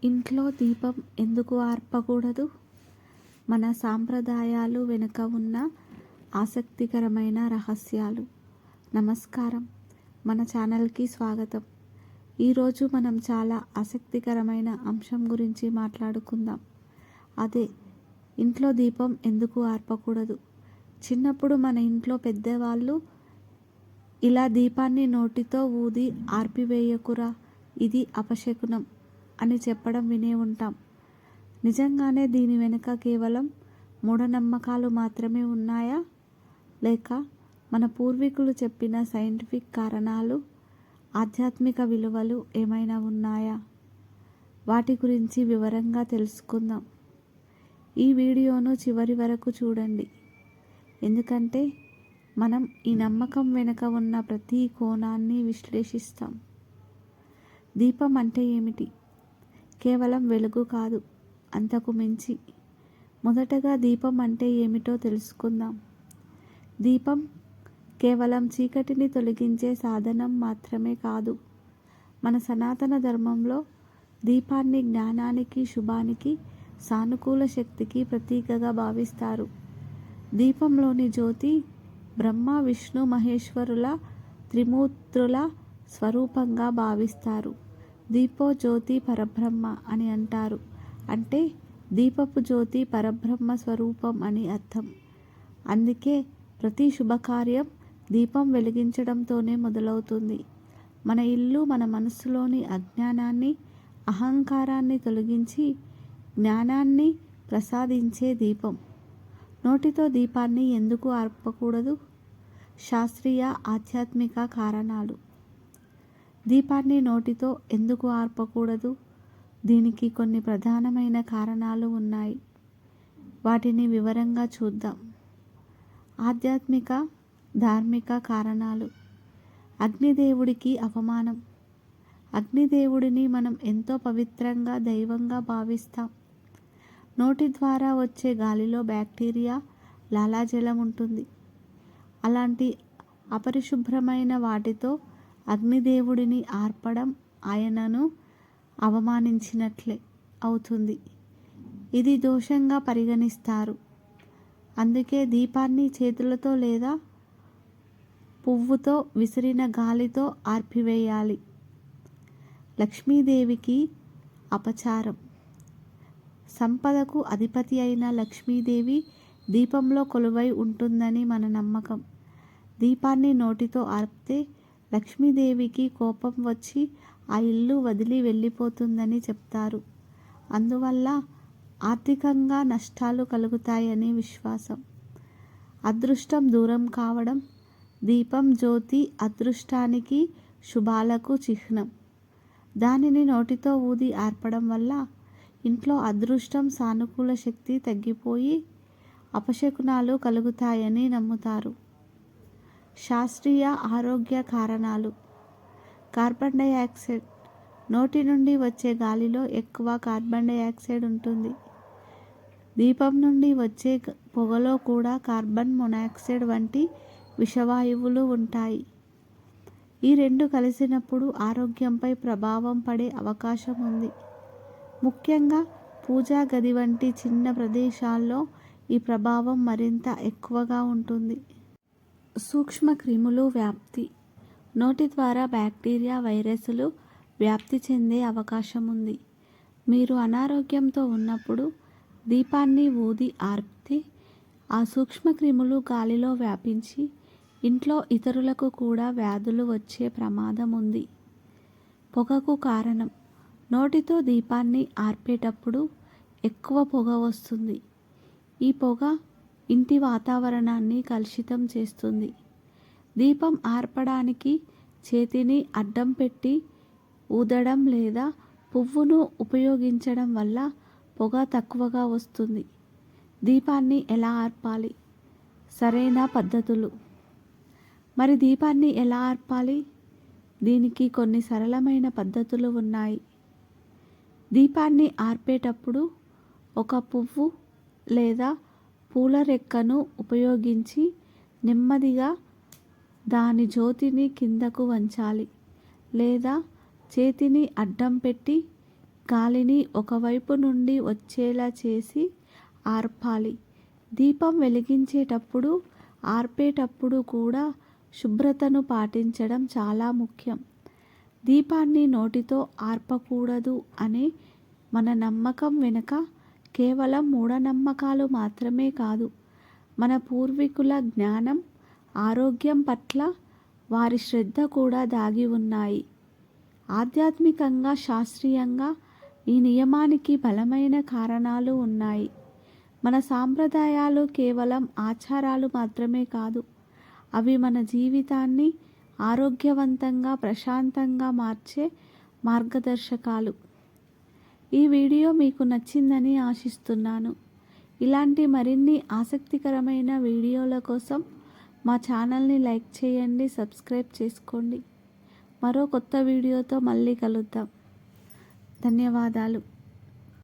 ఇంట్లో దీపం ఎందుకు ఆర్పకూడదు? మన సాంప్రదాయాలు వెనుక ఉన్న ఆసక్తికరమైన రహస్యాలు. నమస్కారం, మన ఛానల్కి స్వాగతం. ఈరోజు మనం చాలా ఆసక్తికరమైన అంశం గురించి మాట్లాడుకుందాం. అదే, ఇంట్లో దీపం ఎందుకు ఆర్పకూడదు. చిన్నప్పుడు మన ఇంట్లో పెద్దవాళ్ళు ఇలా దీపాన్ని నోటితో ఊది ఆర్పివేయకురా, ఇది అపశకునం అని చెప్పడం వినే ఉంటాం. నిజంగానే దీని వెనుక కేవలం మూఢనమ్మకాలు మాత్రమే ఉన్నాయా, లేక మన పూర్వీకులు చెప్పిన సైంటిఫిక్ కారణాలు, ఆధ్యాత్మిక విలువలు ఏమైనా ఉన్నాయా? వాటి గురించి వివరంగా తెలుసుకుందాం. ఈ వీడియోను చివరి వరకు చూడండి, ఎందుకంటే మనం ఈ నమ్మకం వెనుక ఉన్న ప్రతి కోణాన్ని విశ్లేషిస్తాం. దీపం అంటే ఏమిటి? కేవలం వెలుగు కాదు, అంతకు మించి. మొదటగా దీపం అంటే ఏమిటో తెలుసుకుందాం. దీపం కేవలం చీకటిని తొలగించే సాధనం మాత్రమే కాదు. మన సనాతన ధర్మంలో దీపాన్ని జ్ఞానానికి, శుభానికి, సానుకూల శక్తికి ప్రతీకగా భావిస్తారు. దీపంలోని జ్యోతి బ్రహ్మ, విష్ణు, మహేశ్వరుల త్రిమూర్తుల స్వరూపంగా భావిస్తారు. దీపో జ్యోతి పరబ్రహ్మ అని అంటారు. అంటే దీపపు జ్యోతి పరబ్రహ్మ స్వరూపం అని అర్థం. అందుకే ప్రతి శుభకార్యం దీపం వెలిగించడంతోనే మొదలవుతుంది. మన ఇల్లు, మన మనస్సులోని అజ్ఞానాన్ని, అహంకారాన్ని తొలగించి జ్ఞానాన్ని ప్రసాదించే దీపం. నోటితో దీపాన్ని ఎందుకు ఆర్పకూడదు? శాస్త్రీయ, ఆధ్యాత్మిక కారణాలు. దీపాన్ని నోటితో ఎందుకు ఆర్పకూడదు? దీనికి కొన్ని ప్రధానమైన కారణాలు ఉన్నాయి. వాటిని వివరంగా చూద్దాం. ఆధ్యాత్మిక, ధార్మిక కారణాలు. అగ్నిదేవుడికి అవమానం. అగ్నిదేవుడిని మనం ఎంతో పవిత్రంగా, దైవంగా భావిస్తాం. నోటి ద్వారా వచ్చే గాలిలో బ్యాక్టీరియా, లాలాజలం ఉంటుంది. అలాంటి అపరిశుభ్రమైన వాటితో అగ్నిదేవుడిని ఆర్పడం ఆయనను అవమానించినట్లే అవుతుంది. ఇది దోషంగా పరిగణిస్తారు. అందుకే దీపాన్ని చేతులతో లేదా పువ్వుతో విసిరిన గాలితో ఆర్పివేయాలి. లక్ష్మీదేవికి అపచారం. సంపదకు అధిపతి అయిన లక్ష్మీదేవి దీపంలో కొలువై ఉంటుందని మన నమ్మకం. దీపాన్ని నోటితో ఆర్పితే లక్ష్మీదేవికి కోపం వచ్చి ఆ ఇల్లు వదిలి వెళ్ళిపోతుందని చెప్తారు. అందువల్ల ఆర్థికంగా నష్టాలు కలుగుతాయని విశ్వాసం. అదృష్టం దూరం కావడం. దీపం జ్యోతి అదృష్టానికి, శుభాలకు చిహ్నం. దానిని నోటితో ఊది ఆర్పడం వల్ల ఇంట్లో అదృష్టం, సానుకూల శక్తి తగ్గిపోయి అపశకునాలు కలుగుతాయని నమ్ముతారు. శాస్త్రీయ, ఆరోగ్య కారణాలు. Carbon dioxide. నోటి నుండి వచ్చే గాలిలో ఎక్కువ కార్బన్ డయాక్సైడ్ ఉంటుంది. దీపం నుండి వచ్చే పొగలో కూడా కార్బన్ మోనాక్సైడ్ వంటి విషవాయువులు ఉంటాయి. ఈ రెండు కలిసినప్పుడు ఆరోగ్యంపై ప్రభావం పడే అవకాశం ఉంది. ముఖ్యంగా పూజా గది వంటి చిన్న ప్రదేశాల్లో ఈ ప్రభావం మరింత ఎక్కువగా ఉంటుంది. సూక్ష్మ క్రిములు వ్యాప్తి. నోటి ద్వారా బ్యాక్టీరియా, వైరస్లు వ్యాప్తి చెందే అవకాశం ఉంది. మీరు అనారోగ్యంతో ఉన్నప్పుడు దీపాన్ని ఊది ఆర్పితే ఆ సూక్ష్మక్రిములు గాలిలో వ్యాపించి ఇంట్లో ఇతరులకు కూడా వ్యాధులు వచ్చే ప్రమాదం ఉంది. పొగకు కారణం. నోటితో దీపాన్ని ఆర్పేటప్పుడు ఎక్కువ పొగ వస్తుంది. ఈ పొగ ఇంటి వాతావరణాన్ని కలుషితం చేస్తుంది. దీపం ఆర్పడానికి చేతిని అడ్డం పెట్టి ఊదడం లేదా పువ్వును ఉపయోగించడం వల్ల పొగ తక్కువగా వస్తుంది. దీపాన్ని ఎలా ఆర్పాలి? సరైన పద్ధతులు. మరి దీపాన్ని ఎలా ఆర్పాలి? దీనికి కొన్ని సరళమైన పద్ధతులు ఉన్నాయి. దీపాన్ని ఆర్పేటప్పుడు ఒక పువ్వు లేదా పూల రెక్కను ఉపయోగించి నెమ్మదిగా దాని జ్యోతిని కిందకు వంచాలి, లేదా చేతిని అడ్డం పెట్టి గాలిని ఒకవైపు నుండి వచ్చేలా చేసి ఆర్పాలి. దీపం వెలిగించేటప్పుడు, ఆర్పేటప్పుడు కూడా శుభ్రతను పాటించడం చాలా ముఖ్యం. దీపాన్ని నోటితో ఆర్పకూడదు అనే మన నమ్మకం వెనుక కేవలం మూఢనమ్మకాలు మాత్రమే కాదు, మన పూర్వీకుల జ్ఞానం, ఆరోగ్యం పట్ల వారి శ్రద్ధ కూడా దాగి ఉన్నాయి. ఆధ్యాత్మికంగా, శాస్త్రీయంగా ఈ నియమానికి బలమైన కారణాలు ఉన్నాయి. మన సాంప్రదాయాలు కేవలం ఆచారాలు మాత్రమే కాదు, అవి మన జీవితాన్ని ఆరోగ్యవంతంగా, ప్రశాంతంగా మార్చే మార్గదర్శకాలు. ఈ వీడియో మీకు నచ్చిందని ఆశిస్తున్నాను. ఇలాంటి మరిన్ని ఆసక్తికరమైన వీడియోల కోసం మా ఛానల్ని లైక్ చేయండి, సబ్స్క్రైబ్ చేసుకోండి. మరో కొత్త వీడియోతో మళ్ళీ కలుద్దాం. ధన్యవాదాలు.